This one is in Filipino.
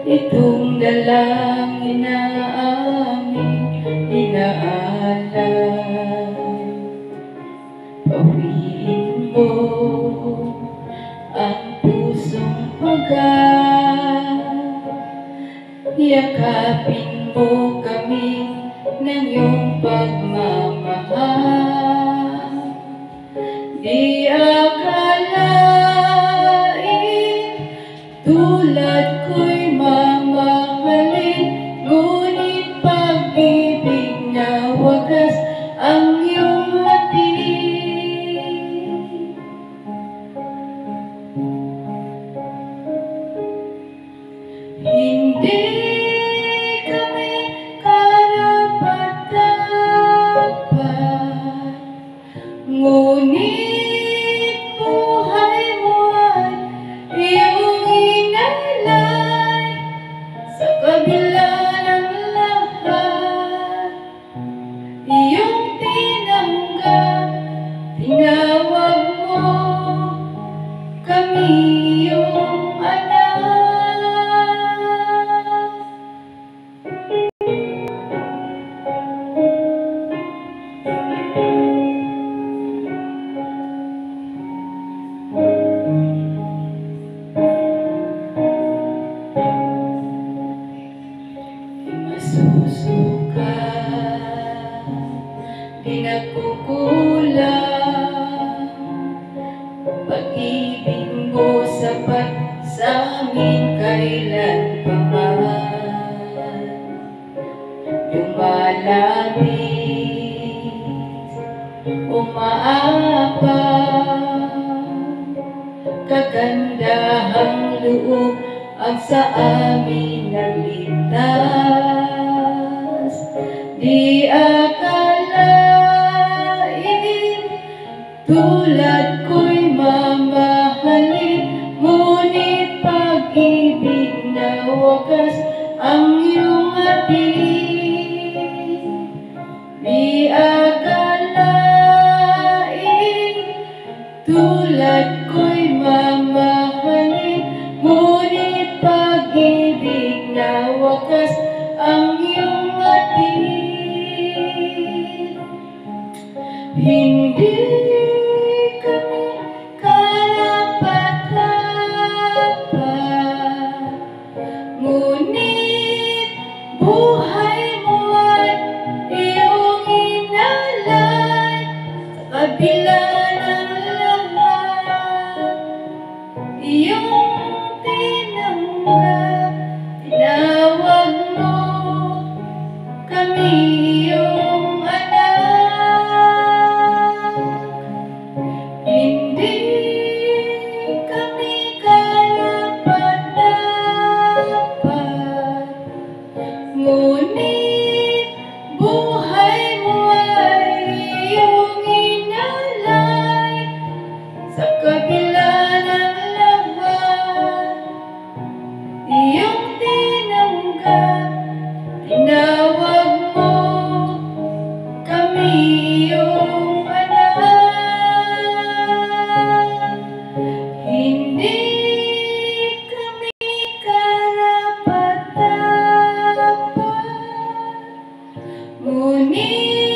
Itong dalangin na aming inaalay, pawiin mo ang pusong pagat, yakapin mo kami ng iyong pagmamahal. Di akalain tulad ko'y mamahalin, ngunit pag-ibig na wagas ang iyong hatid. Hindi kami karapat-dapat, ngunit buhay mo ay iyong inalay. Sa kabila ng lahat, iyong tinanggap, tinawag mo kami iyong anak. Masusuka, di nagkukulang, pag-ibig mo sapat sa amin kailanpaman. Lumalabis, umaabang, kagandahang loob ang sa amin nagligtas. Di akalain tulad ko'y mamahalin, ngunit pag-ibig na wagas ang iyong hatid. Di akalain tulad ko'y mamahalin, ngunit pag-ibig na wagas ang iyong hatid. Hindi kami karapat-dapat, ngunit buhay mo ay iyong inalay. Sa kabila ng lahat, iyong tinanggap, tinawag mo kami iyong anak. Hindi kami karapat-dapat, ngunit buhay mo ay iyong inalay. Sa kabila ng lahat, iyong tinanggap, tinawag mo kami iyong anak. Hindi kami karapat-dapat, ngunit